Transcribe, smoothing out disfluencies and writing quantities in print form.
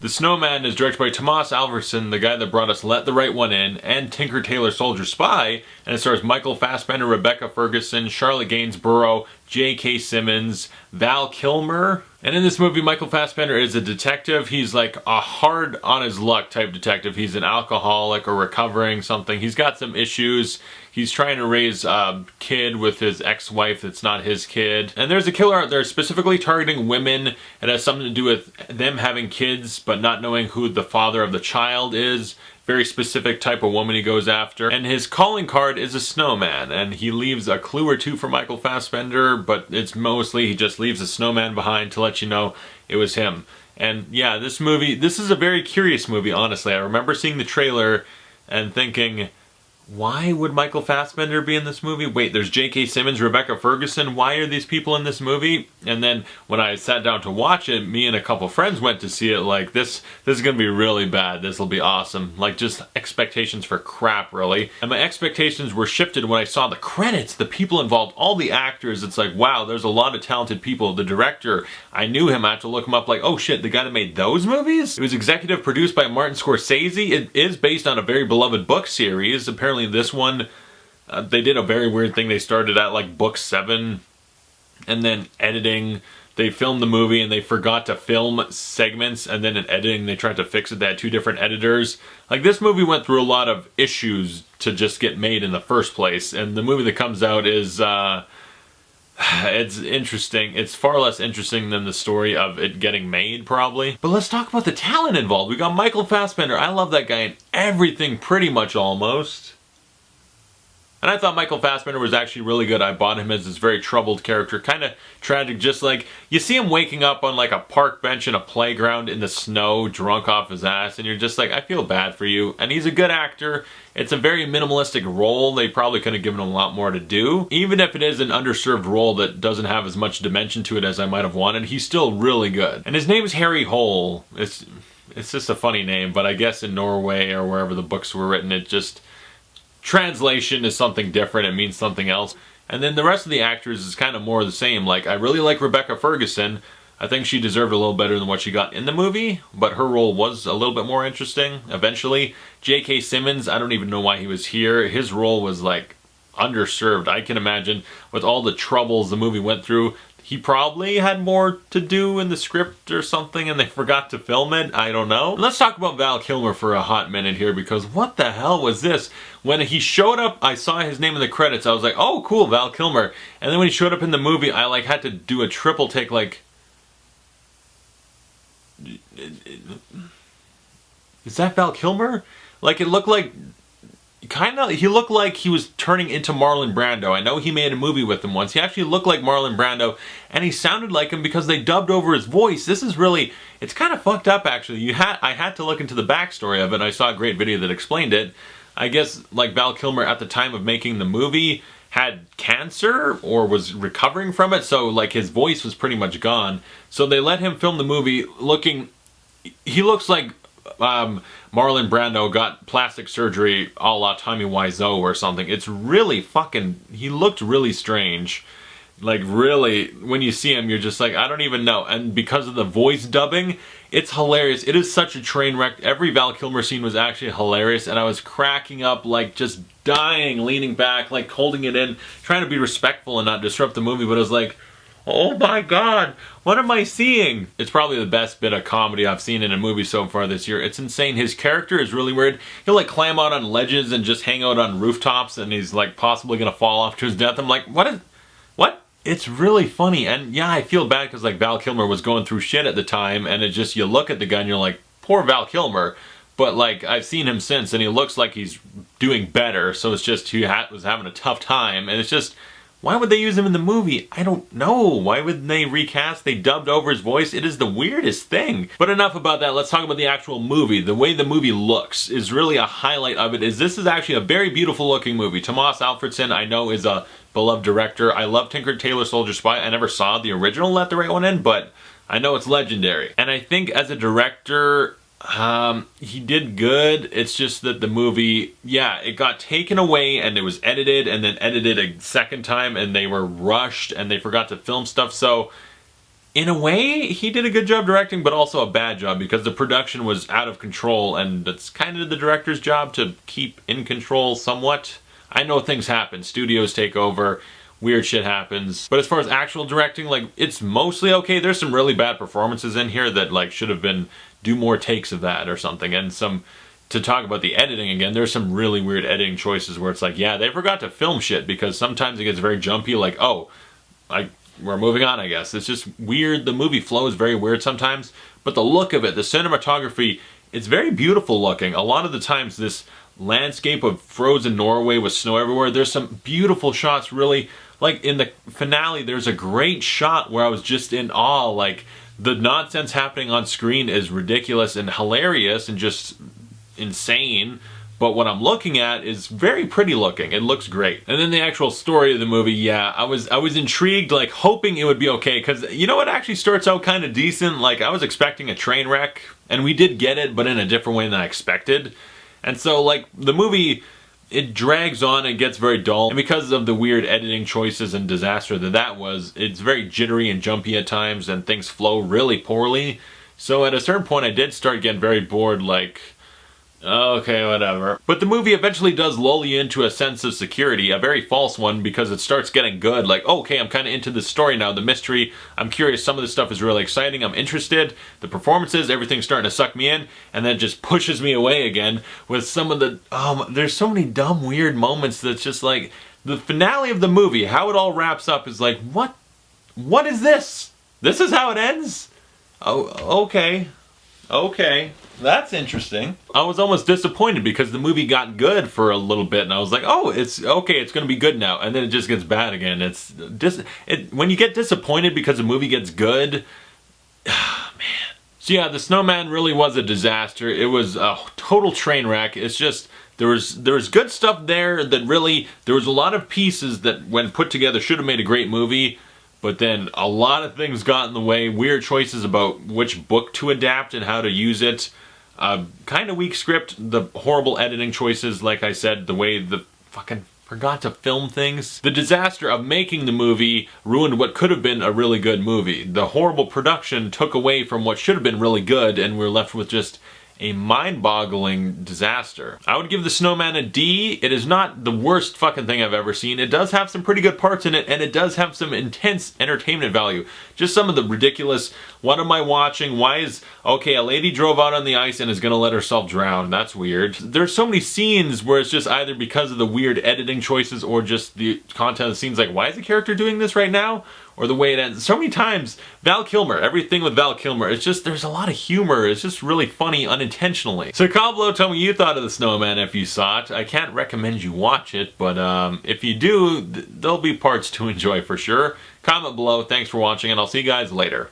The Snowman is directed by Tomas Alfredson, the guy that brought us Let the Right One In, and Tinker Tailor Soldier Spy, and it stars Michael Fassbender, Rebecca Ferguson, Charlotte Gainsborough, J.K. Simmons, Val Kilmer. And in this movie, Michael Fassbender is a detective. He's like a hard on his luck type detective. He's an alcoholic or recovering something. He's got some issues. He's trying to raise a kid with his ex-wife that's not his kid. And there's a killer out there specifically targeting women. It has something to do with them having kids but not knowing who the father of the child is. Very specific type of woman he goes after. And his calling card is a snowman. And he leaves a clue or two for Michael Fassbender, but it's mostly he just leaves a snowman behind to let you know it was him. And yeah, this is a very curious movie, honestly. I remember seeing the trailer and thinking, why would Michael Fassbender be in this movie? Wait, there's J.K. Simmons, Rebecca Ferguson. Why are these people in this movie? And then when I sat down to watch it, me and a couple friends went to see it like, this is going to be really bad. This will be awesome. Like, just expectations for crap, really. And my expectations were shifted when I saw the credits, the people involved, all the actors. It's like, wow, there's a lot of talented people. The director, I knew him. I had to look him up like, oh shit, the guy that made those movies? It was executive produced by Martin Scorsese. It is based on a very beloved book series. Apparently this one, they did a very weird thing. They started at like book 7 and then editing. They filmed the movie and they forgot to film segments, and then in editing they tried to fix it. They had 2 different editors. Like, this movie went through a lot of issues to just get made in the first place, and the movie that comes out is it's interesting. It's far less interesting than the story of it getting made, probably. But let's talk about the talent involved. We got Michael Fassbender. I love that guy in everything, pretty much, almost. And I thought Michael Fassbender was actually really good. I bought him as this very troubled character, kind of tragic, just like, you see him waking up on like a park bench in a playground in the snow, drunk off his ass, and you're just like, I feel bad for you. And he's a good actor. It's a very minimalistic role. They probably could have given him a lot more to do. Even if it is an underserved role that doesn't have as much dimension to it as I might have wanted, he's still really good. And his name is Harry Hole. It's just a funny name, but I guess in Norway or wherever the books were written, it just... translation is something different. It means something else. And then the rest of the actors is kind of more the same. Like, I really like Rebecca Ferguson. I think she deserved a little better than what she got in the movie, but her role was a little bit more interesting eventually. J.K. Simmons, I don't even know why he was here. His role was like underserved. I can imagine with all the troubles the movie went through, he probably had more to do in the script or something and they forgot to film it. I don't know. Let's talk about Val Kilmer for a hot minute here, because what the hell was this? When he showed up, I saw his name in the credits. I was like, oh cool, Val Kilmer. And then when he showed up in the movie, I like had to do a triple take, like, is that Val Kilmer? Like, it looked like, he looked like he was turning into Marlon Brando. I know he made a movie with him once. He actually looked like Marlon Brando, and he sounded like him because they dubbed over his voice. This is really, it's kind of fucked up, actually. I had to look into the backstory of it, and I saw a great video that explained it. I guess, like, Val Kilmer at the time of making the movie had cancer or was recovering from it, so like his voice was pretty much gone. So they let him film the movie looking, he looks like Marlon Brando got plastic surgery a la Tommy Wiseau or something. It's really fucking, he looked really strange. Like, really, when you see him, you're just like, I don't even know. And because of the voice dubbing, it's hilarious. It is such a train wreck. Every Val Kilmer scene was actually hilarious, and I was cracking up, like, just dying, leaning back, like, holding it in, trying to be respectful and not disrupt the movie, but it was like, oh my god, what am I seeing? It's probably the best bit of comedy I've seen in a movie so far this year. It's insane. His character is really weird. He'll like climb out on ledges and just hang out on rooftops, and he's like possibly gonna fall off to his death. I'm like, what? It's really funny. And yeah, I feel bad because like Val Kilmer was going through shit at the time, and it just, you look at the guy and you're like, poor Val Kilmer. But like, I've seen him since and he looks like he's doing better, so it's just, he was having a tough time, and it's just, why would they use him in the movie? I don't know. Why would they recast? They dubbed over his voice. It is the weirdest thing. But enough about that. Let's talk about the actual movie. The way the movie looks is really a highlight of it. This is actually a very beautiful looking movie. Tomas Alfredson, I know, is a beloved director. I love Tinker Tailor Soldier Spy. I never saw the original Let the Right One In, but I know it's legendary. And I think as a director, he did good. It's just that the movie, yeah, it got taken away and it was edited and then edited a second time, and they were rushed and they forgot to film stuff. So in a way, he did a good job directing, but also a bad job because the production was out of control, and it's kind of the director's job to keep in control somewhat. I know things happen, studios take over, weird shit happens, but as far as actual directing, like, it's mostly okay. There's some really bad performances in here that, like, should have been, do more takes of that or something, and some, to talk about the editing again, there's some really weird editing choices where it's like, yeah, they forgot to film shit, because sometimes it gets very jumpy, like, oh, we're moving on, I guess. It's just weird. The movie flow is very weird sometimes, but the look of it, the cinematography, it's very beautiful looking. A lot of the times this landscape of frozen Norway with snow everywhere, there's some beautiful shots, really. Like in the finale, there's a great shot where I was just in awe. Like, the nonsense happening on screen is ridiculous and hilarious and just insane. But what I'm looking at is very pretty looking. It looks great. And then the actual story of the movie, yeah, I was intrigued, like hoping it would be okay, because you know what actually starts out kind of decent? Like, I was expecting a train wreck, and we did get it, but in a different way than I expected. And so, like, the movie, it drags on and gets very dull, and because of the weird editing choices and disaster that was, it's very jittery and jumpy at times, and things flow really poorly. So at a certain point, I did start getting very bored, like, okay, whatever. But the movie eventually does lull you into a sense of security, a very false one, because it starts getting good. Like, okay, I'm kind of into this story now, the mystery, I'm curious, some of this stuff is really exciting, I'm interested, the performances, everything's starting to suck me in, and then it just pushes me away again with some of the, there's so many dumb, weird moments that's just like, the finale of the movie, how it all wraps up is like, what is this? This is how it ends? Oh, okay. That's interesting. I was almost disappointed because the movie got good for a little bit, and I was like, oh, it's okay, it's gonna be good now, and then it just gets bad again. When you get disappointed because a movie gets good, man. So yeah, the Snowman really was a disaster. It was a total train wreck. It's just, there was good stuff there that really, there was a lot of pieces that when put together should have made a great movie. But then a lot of things got in the way, weird choices about which book to adapt and how to use it. Kind of weak script, the horrible editing choices, like I said, the way the fucking forgot to film things. The disaster of making the movie ruined what could have been a really good movie. The horrible production took away from what should have been really good, and we're left with just a mind-boggling disaster. I would give the Snowman a D. It is not the worst fucking thing I've ever seen. It does have some pretty good parts in it, and it does have some intense entertainment value. Just some of the ridiculous, what am I watching? Why is, okay, a lady drove out on the ice and is gonna let herself drown. That's weird. There's so many scenes where it's just either because of the weird editing choices or just the content of the scenes, like, why is the character doing this right now? Or the way it ends. So many times, Val Kilmer, everything with Val Kilmer, it's just, there's a lot of humor. It's just really funny unintentionally. So comment below, tell me you thought of the Snowman if you saw it. I can't recommend you watch it, but if you do, there'll be parts to enjoy for sure. Comment below, thanks for watching, and I'll see you guys later.